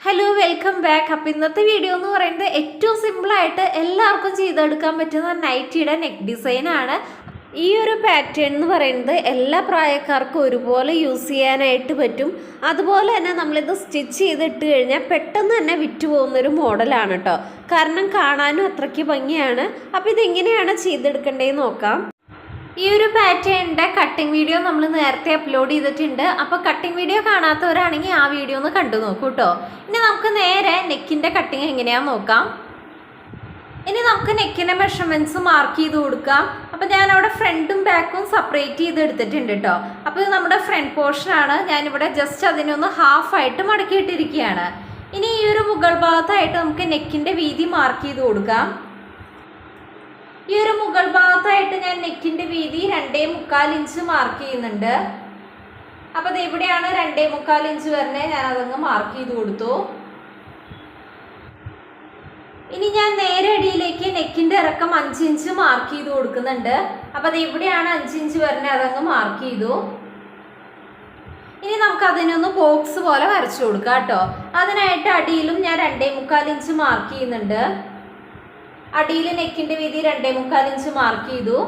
Hello welcome back. അപ്പോൾ ഇന്നത്തെ video എന്ന് പറയുന്നത് ഏറ്റവും സിമ്പിളായിട്ട് എല്ലാവർക്കും ചെയ്തെടുക്കാൻ പറ്റുന്ന നൈറ്റിയുടെ നെക്ക് ഡിസൈനാണ്. ഈ ഒരു പാറ്റേൺ എന്ന് പറയുന്നത് എല്ലാ പ്രായക്കാർക്കും ഒരുപോലെ യൂസ് ചെയ്യാനായിട്ട് പറ്റും. അതുപോലെ തന്നെ നമ്മളിത് സ്റ്റിച്ച് ചെയ്തിട്ട് കഴിഞ്ഞാൽ പെട്ടെന്ന് തന്നെ വിറ്റ് പോകുന്നൊരു മോഡലാണ് കേട്ടോ. കാരണം കാണാനും അത്രയ്ക്ക് ഭംഗിയാണ്. അപ്പോൾ ഇതെങ്ങനെയാണ് ചെയ്തെടുക്കേണ്ടതെന്ന് നോക്കാം. ഈ ഒരു പാറ്റേണിൻ്റെ കട്ടിങ് വീഡിയോ നമ്മൾ നേരത്തെ അപ്ലോഡ് ചെയ്തിട്ടുണ്ട്. അപ്പോൾ കട്ടിങ് വീഡിയോ കാണാത്തവരാണെങ്കിൽ ആ വീഡിയോ ഒന്ന് കണ്ടു നോക്കൂ കേട്ടോ. ഇനി നമുക്ക് നേരെ നെക്കിൻ്റെ കട്ടിങ് എങ്ങനെയാണെന്ന് നോക്കാം. ഇനി നമുക്ക് നെക്കിൻ്റെ മെഷർമെൻറ്റ്സ് മാർക്ക് ചെയ്ത് കൊടുക്കാം. അപ്പോൾ ഞാനവിടെ ഫ്രണ്ടും ബാക്കും സെപ്പറേറ്റ് ചെയ്ത് എടുത്തിട്ടുണ്ട് കേട്ടോ. അപ്പോൾ ഇത് നമ്മുടെ ഫ്രണ്ട് പോർഷനാണ്. ഞാനിവിടെ ജസ്റ്റ് അതിനൊന്ന് ഹാഫായിട്ട് മടക്കിയിട്ടിരിക്കുകയാണ്. ഇനി ഈ ഒരു മുകൾ ഭാഗത്തായിട്ട് നമുക്ക് നെക്കിൻ്റെ വീതി മാർക്ക് ചെയ്ത് കൊടുക്കാം. ഈ ഒരു മുകൾ ഭാഗത്തായിട്ട് ഞാൻ നെക്കിൻ്റെ വീതി 2.25 ഇഞ്ച് മാർക്ക് ചെയ്യുന്നുണ്ട്. അപ്പോൾ അത് എവിടെയാണ് 2.25 ഇഞ്ച് വരുന്നത്, ഞാൻ അതങ്ങ് മാർക്ക് ചെയ്ത് കൊടുത്തു. ഇനി ഞാൻ നേരെ അടിയിലേക്ക് നെക്കിൻ്റെ ഇറക്കം 5 ഇഞ്ച് മാർക്ക് ചെയ്ത് കൊടുക്കുന്നുണ്ട്. അപ്പോൾ അത് എവിടെയാണ് 5 ഇഞ്ച് വരുന്നത്, അതങ്ങ് മാർക്ക് ചെയ്തു. ഇനി നമുക്ക് അതിനൊന്ന് ബോക്സ് പോലെ വരച്ചു കൊടുക്കാം കേട്ടോ. അതിനായിട്ട് അടിയിലും ഞാൻ 2.25 ഇഞ്ച് മാർക്ക് ചെയ്യുന്നുണ്ട്. അടിയിൽ നെക്കിൻ്റെ വീതി 2.25 ഇഞ്ച് മാർക്ക് ചെയ്തു.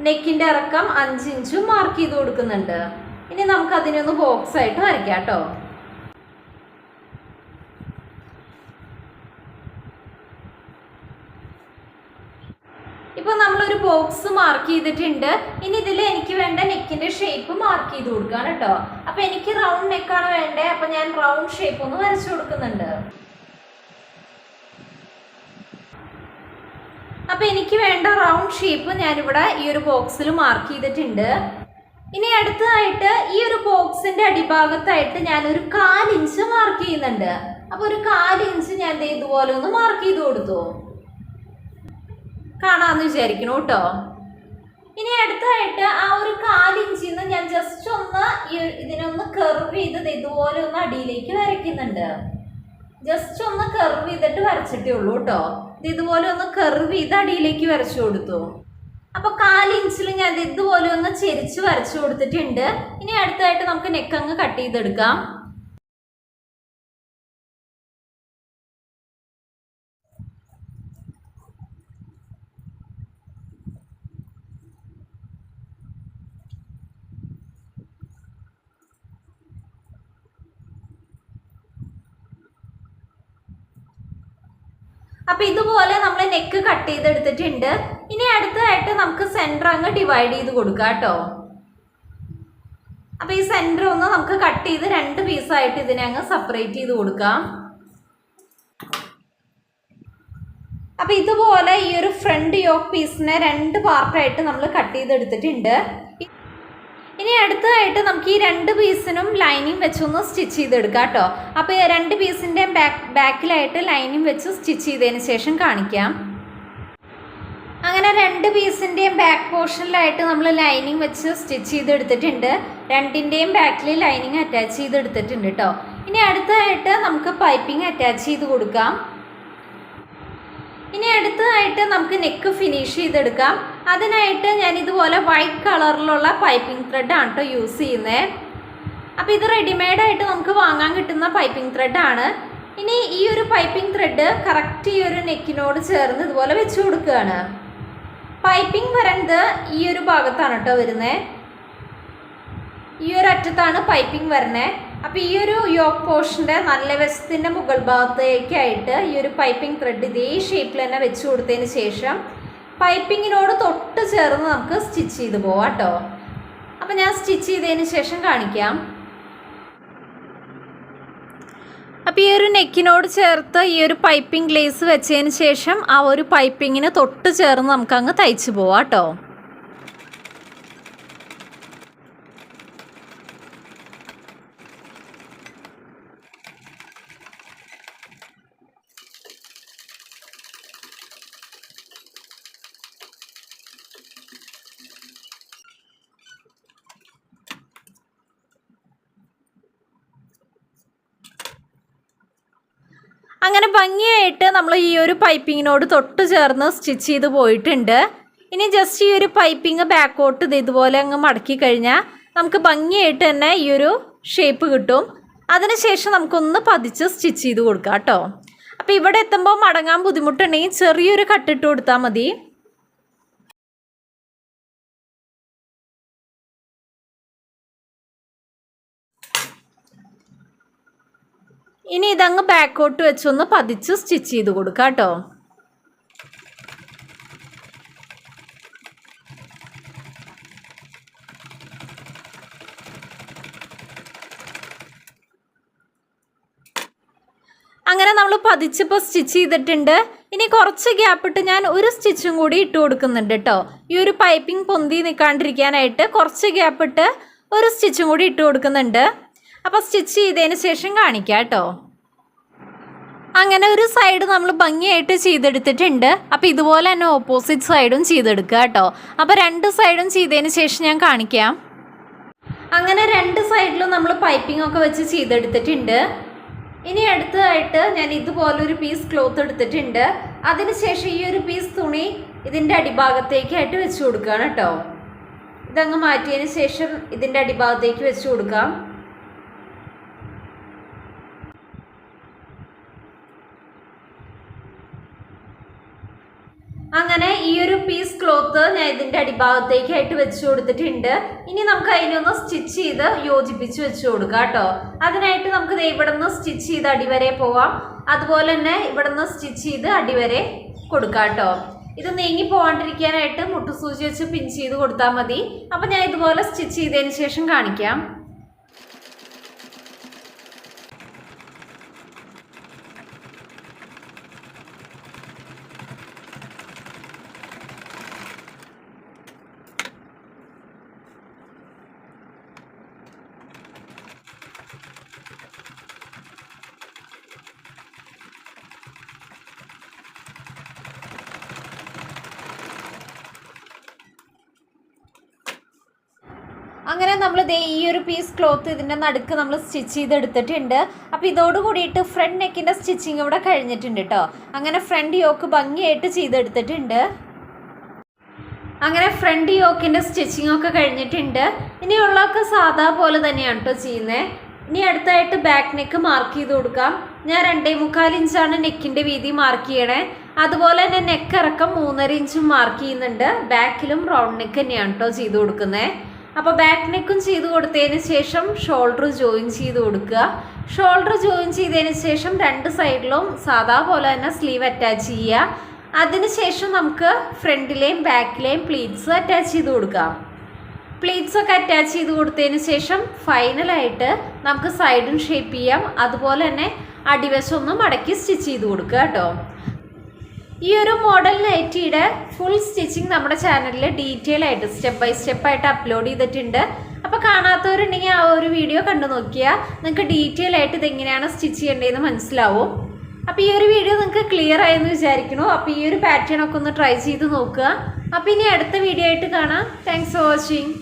നെക്കിൻ്റെ ഇറക്കം 5 ഇഞ്ചും മാർക്ക് ചെയ്ത് കൊടുക്കുന്നുണ്ട്. ഇനി നമുക്ക് അതിനൊന്ന് ബോക്സ് ആയിട്ട് വരയ്ക്കാം കേട്ടോ. ഇപ്പോൾ നമ്മളൊരു ബോക്സ് മാർക്ക് ചെയ്തിട്ടുണ്ട്. ഇനി ഇതിൽ എനിക്ക് വേണ്ട നെക്കിൻ്റെ ഷേപ്പ് മാർക്ക് ചെയ്ത് കൊടുക്കാം കേട്ടോ. അപ്പോൾ എനിക്ക് റൗണ്ട് നെക്കാണ് വേണ്ടത്. അപ്പോൾ ഞാൻ റൗണ്ട് ഷേപ്പ് ഒന്ന് വരച്ചു കൊടുക്കുന്നുണ്ട്. അപ്പോൾ എനിക്ക് വേണ്ട റൗണ്ട് ഷേപ്പ് ഞാനിവിടെ ഈ ഒരു ബോക്സിൽ മാർക്ക് ചെയ്തിട്ടുണ്ട്. ഇനി അടുത്തതായിട്ട് ഈ ഒരു ബോക്സിൻ്റെ അടിഭാഗത്തായിട്ട് ഞാനൊരു 1/4 ഇഞ്ച് മാർക്ക് ചെയ്യുന്നുണ്ട്. അപ്പോൾ ഒരു 1/4 ഇഞ്ച് ഞാൻ ഇതുപോലെ ഒന്ന് മാർക്ക് ചെയ്ത് കൊടുത്തു. കാണാമെന്ന് വിചാരിക്കണം കേട്ടോ. ഇനി അടുത്തതായിട്ട് ആ ഒരു 1/4 ഇഞ്ചിൽ നിന്ന് ഞാൻ ജസ്റ്റ് ഒന്ന് ഇതിനൊന്ന് കർവ് ചെയ്ത് ഇതുപോലെ ഒന്ന് അടിയിലേക്ക് വരയ്ക്കുന്നുണ്ട്. ജസ്റ്റ് ഒന്ന് കർവ് ചെയ്തിട്ട് വരച്ചിട്ടേ ഉള്ളൂ കേട്ടോ. ഇതുപോലെ ഒന്ന് കർവ് ചെയ്ത് അടിയിലേക്ക് വരച്ചു കൊടുത്തു. അപ്പോൾ 1/4 ഇഞ്ചിൽ ഞാൻ ഇതുപോലെ ഒന്ന് ചെരിച്ച് വരച്ചു കൊടുത്തിട്ടുണ്ട്. ഇനി അടുത്തായിട്ട് നമുക്ക് നെക്ക് അങ്ങ് കട്ട് ചെയ്തെടുക്കാം. അപ്പോൾ ഇതുപോലെ നമ്മൾ നെക്ക് കട്ട് ചെയ്തെടുത്തിട്ടുണ്ട്. ഇനി അടുത്തതായിട്ട് നമുക്ക് സെൻറ്റർ അങ്ങ് ഡിവൈഡ് ചെയ്ത് കൊടുക്കാം കേട്ടോ. അപ്പോൾ ഈ സെൻറ്റർ ഒന്ന് നമുക്ക് കട്ട് ചെയ്ത് 2 പീസായിട്ട് ഇതിനെ അങ്ങ് സെപ്പറേറ്റ് ചെയ്ത് കൊടുക്കാം. അപ്പോൾ ഇതുപോലെ ഈ ഒരു ഫ്രണ്ട് യോക്ക് പീസിനെ 2 പാർട്ടായിട്ട് നമ്മൾ കട്ട് ചെയ്തെടുത്തിട്ടുണ്ട്. ഇനി അടുത്തതായിട്ട് നമുക്ക് ഈ 2 പീസിനും ലൈനിങ് വെച്ചൊന്ന് സ്റ്റിച്ച് ചെയ്തെടുക്കാം കേട്ടോ. അപ്പോൾ 2 പീസിൻ്റെയും ബാക്കിലായിട്ട് ലൈനിങ് വെച്ച് സ്റ്റിച്ച് ചെയ്തതിന് ശേഷം കാണിക്കാം. അങ്ങനെ 2 പീസിൻ്റെയും ബാക്ക് പോർഷനിലായിട്ട് നമ്മൾ ലൈനിങ് വെച്ച് സ്റ്റിച്ച് ചെയ്തെടുത്തിട്ടുണ്ട്. 2ൻ്റെയും ബാക്കിൽ ലൈനിങ് അറ്റാച്ച് ചെയ്തെടുത്തിട്ടുണ്ട് കേട്ടോ. ഇനി അടുത്തതായിട്ട് നമുക്ക് പൈപ്പിംഗ് അറ്റാച്ച് ചെയ്ത് കൊടുക്കാം. ഇനി അടുത്തതായിട്ട് നമുക്ക് നെക്ക് ഫിനിഷ് ചെയ്തെടുക്കാം. അതിനായിട്ട് ഞാൻ ഇതുപോലെ വൈറ്റ് കളറിലുള്ള പൈപ്പിംഗ് ത്രെഡാണ് കേട്ടോ യൂസ് ചെയ്യുന്നത്. അപ്പോൾ ഇത് റെഡിമെയ്ഡായിട്ട് നമുക്ക് വാങ്ങാൻ കിട്ടുന്ന പൈപ്പിംഗ് ത്രെഡാണ്. ഇനി ഈ ഒരു പൈപ്പിംഗ് ത്രെഡ് കറക്റ്റ് ഈ ഒരു നെക്കിനോട് ചേർന്ന് ഇതുപോലെ വെച്ച് കൊടുക്കുകയാണ്. പൈപ്പിംഗ് വരുന്നത് ഈ ഒരു ഭാഗത്താണ് കേട്ടോ വരുന്നത്. ഈ ഒരു അറ്റത്താണ് പൈപ്പിംഗ് വരുന്നത്. അപ്പോൾ ഈ ഒരു യോക്ക് പോർഷൻ്റെ നല്ല വശത്തിൻ്റെ മുകൾ ഭാഗത്തേക്കായിട്ട് ഈ ഒരു പൈപ്പിംഗ് ത്രെഡ് ഇതേ ഷേപ്പിൽ തന്നെ വെച്ച് കൊടുത്തതിന് ശേഷം പൈപ്പിങ്ങിനോട് തൊട്ട് ചേർന്ന് നമുക്ക് സ്റ്റിച്ച് ചെയ്ത് പോവാം കേട്ടോ. അപ്പോൾ ഞാൻ സ്റ്റിച്ച് ചെയ്തതിന് ശേഷം കാണിക്കാം. അപ്പോൾ ഈ ഒരു നെക്കിനോട് ചേർത്ത് ഈ ഒരു പൈപ്പിംഗ് ഗ്ലേസ് വെച്ചതിന് ശേഷം ആ ഒരു പൈപ്പിങ്ങിന് തൊട്ട് ചേർന്ന് നമുക്കങ്ങ് തയ്ച്ച് പോവാം കേട്ടോ. അങ്ങനെ ഭംഗിയായിട്ട് നമ്മൾ ഈ ഒരു പൈപ്പിങ്ങിനോട് തൊട്ട് ചേർന്ന് സ്റ്റിച്ച് ചെയ്ത് പോയിട്ടുണ്ട്. ഇനി ജസ്റ്റ് ഈ ഒരു പൈപ്പിംഗ് ബാക്കോട്ട് ഇതുപോലെ അങ്ങ് മടക്കി കഴിഞ്ഞാൽ നമുക്ക് ഭംഗിയായിട്ട് തന്നെ ഈ ഒരു ഷേപ്പ് കിട്ടും. അതിനുശേഷം നമുക്കൊന്ന് പതിച്ച് സ്റ്റിച്ച് ചെയ്ത് കൊടുക്കാം കേട്ടോ. അപ്പോൾ ഇവിടെ എത്തുമ്പോൾ മടങ്ങാൻ ബുദ്ധിമുട്ടുണ്ടെങ്കിൽ ചെറിയൊരു കട്ടിട്ട് കൊടുത്താൽ മതി. ഇനി ഇതങ്ങ് ബാക്കോട്ട് വെച്ചൊന്ന് പതിച്ച് സ്റ്റിച്ച് ചെയ്ത് കൊടുക്കാം കേട്ടോ. അങ്ങനെ നമ്മൾ പതിച്ചിപ്പോൾ സ്റ്റിച്ച് ചെയ്തിട്ടുണ്ട്. ഇനി കുറച്ച് ഗ്യാപ്പിട്ട് ഞാൻ ഒരു സ്റ്റിച്ചും കൂടി ഇട്ട് കൊടുക്കുന്നുണ്ട് കേട്ടോ. ഈ ഒരു പൈപ്പിംഗ് പൊന്തി നിൽക്കാണ്ടിരിക്കാനായിട്ട് കുറച്ച് ഗ്യാപ്പിട്ട് ഒരു സ്റ്റിച്ചും കൂടി ഇട്ട് കൊടുക്കുന്നുണ്ട്. അപ്പോൾ സ്റ്റിച്ച് ചെയ്തതിന് ശേഷം കാണിക്കാം കേട്ടോ. അങ്ങനെ ഒരു സൈഡ് നമ്മൾ ഭംഗിയായിട്ട് ചെയ്തെടുത്തിട്ടുണ്ട്. അപ്പോൾ ഇതുപോലെ തന്നെ ഓപ്പോസിറ്റ് സൈഡും ചെയ്തെടുക്കുക കേട്ടോ. അപ്പോൾ രണ്ട് സൈഡും ചെയ്തതിന് ശേഷം ഞാൻ കാണിക്കാം. അങ്ങനെ രണ്ട് സൈഡിലും നമ്മൾ പൈപ്പിംഗ് ഒക്കെ വെച്ച് ചെയ്തെടുത്തിട്ടുണ്ട്. ഇനി അടുത്തതായിട്ട് ഞാൻ ഇതുപോലൊരു പീസ് ക്ലോത്ത് എടുത്തിട്ടുണ്ട്. അതിനുശേഷം ഈ ഒരു പീസ് തുണി ഇതിൻ്റെ അടിഭാഗത്തേക്കായിട്ട് വെച്ച് കൊടുക്കുകയാണ് കേട്ടോ. ഇതങ്ങ് മാറ്റിയതിന് ശേഷം ഇതിൻ്റെ അടിഭാഗത്തേക്ക് വെച്ച് കൊടുക്കാം. അങ്ങനെ ഈ ഒരു പീസ് ക്ലോത്ത് ഞാൻ ഇതിൻ്റെ അടിഭാഗത്തേക്കായിട്ട് വെച്ച് കൊടുത്തിട്ടുണ്ട്. ഇനി നമുക്ക് അതിനൊന്ന് സ്റ്റിച്ച് ചെയ്ത് യോജിപ്പിച്ച് വെച്ച് കൊടുക്കാം കേട്ടോ. അതിനായിട്ട് നമുക്ക് ഇവിടെ നിന്ന് സ്റ്റിച്ച് ചെയ്ത് അടിവരെ പോവാം. അതുപോലെ തന്നെ ഇവിടെ നിന്ന് സ്റ്റിച്ച് ചെയ്ത് അടിവരെ കൊടുക്കാം കേട്ടോ. ഇത് നീങ്ങി പോകാണ്ടിരിക്കാനായിട്ട് മുട്ടുസൂചി വെച്ച് പിൻ ചെയ്ത് കൊടുത്താൽ മതി. അപ്പം ഞാൻ ഇതുപോലെ സ്റ്റിച്ച് ചെയ്തതിന് ശേഷം കാണിക്കാം. അങ്ങനെ നമ്മൾ ഈ ഒരു പീസ് ക്ലോത്ത് ഇതിൻ്റെ നടുക്ക് നമ്മൾ സ്റ്റിച്ച് ചെയ്തെടുത്തിട്ടുണ്ട്. അപ്പോൾ ഇതോട് കൂടിയിട്ട് ഫ്രണ്ട് നെക്കിൻ്റെ സ്റ്റിച്ചിങ് ഇവിടെ കഴിഞ്ഞിട്ടുണ്ട് കേട്ടോ. അങ്ങനെ ഫ്രണ്ട് യോക്ക് ഭംഗിയായിട്ട് ചെയ്തെടുത്തിട്ടുണ്ട്. അങ്ങനെ ഫ്രണ്ട് യോക്കിൻ്റെ സ്റ്റിച്ചിങ് ഒക്കെ കഴിഞ്ഞിട്ടുണ്ട്. ഇനിയുള്ളതൊക്കെ സാധാ പോലെ തന്നെയാണ് കേട്ടോ ചെയ്യുന്നത്. ഇനി അടുത്തായിട്ട് ബാക്ക് നെക്ക് മാർക്ക് ചെയ്ത് കൊടുക്കാം. ഞാൻ 2.25 ഇഞ്ചാണ് നെക്കിൻ്റെ വീതി മാർക്ക് ചെയ്യണേ. അതുപോലെ തന്നെ നെക്ക് ഇറക്കം 3.5 ഇഞ്ചും മാർക്ക് ചെയ്യുന്നുണ്ട്. ബാക്കിലും റൗണ്ട് നെക്ക് തന്നെയാണ് കേട്ടോ ചെയ്ത് കൊടുക്കുന്നത്. അപ്പോൾ ബാക്ക് നെക്കും ചെയ്ത് കൊടുത്തതിന് ശേഷം ഷോൾഡർ ജോയിൻ ചെയ്ത് കൊടുക്കുക. ഷോൾഡർ ജോയിൻ ചെയ്തതിന് ശേഷം രണ്ട് സൈഡിലും സാധാ പോലെ തന്നെ സ്ലീവ് അറ്റാച്ച് ചെയ്യുക. അതിനുശേഷം നമുക്ക് ഫ്രണ്ടിലെയും ബാക്കിലെയും പ്ലീറ്റ്സ് അറ്റാച്ച് ചെയ്ത് കൊടുക്കാം. പ്ലീറ്റ്സ് ഒക്കെ അറ്റാച്ച് ചെയ്ത് കൊടുത്തതിന് ശേഷം ഫൈനലായിട്ട് നമുക്ക് സൈഡും ഷേപ്പ് ചെയ്യാം. അതുപോലെ തന്നെ അടിവശം ഒന്ന് മടക്കി സ്റ്റിച്ച് ചെയ്ത് കൊടുക്കുക കേട്ടോ. ഈ ഒരു മോഡൽ നൈറ്റിയുടെ ഫുൾ സ്റ്റിച്ചിങ് നമ്മുടെ ചാനലിൽ ഡീറ്റെയിൽ ആയിട്ട് സ്റ്റെപ്പ് ബൈ സ്റ്റെപ്പായിട്ട് അപ്ലോഡ് ചെയ്തിട്ടുണ്ട്. അപ്പോൾ കാണാത്തവരുണ്ടെങ്കിൽ ആ ഒരു വീഡിയോ കണ്ടു നോക്കിയാൽ നിങ്ങൾക്ക് ഡീറ്റെയിൽ ആയിട്ട് ഇതെങ്ങനെയാണ് സ്റ്റിച്ച് ചെയ്യേണ്ടതെന്ന് മനസ്സിലാവും. അപ്പോൾ ഈ ഒരു വീഡിയോ നിങ്ങൾക്ക് ക്ലിയർ ആയെന്ന് വിചാരിക്കുന്നു. അപ്പോൾ ഈ ഒരു പാറ്റേൺ ഒക്കെ ഒന്ന് ട്രൈ ചെയ്ത് നോക്കുക. അപ്പോൾ ഇനി അടുത്ത വീഡിയോ ആയിട്ട് കാണാം. Thanks for watching.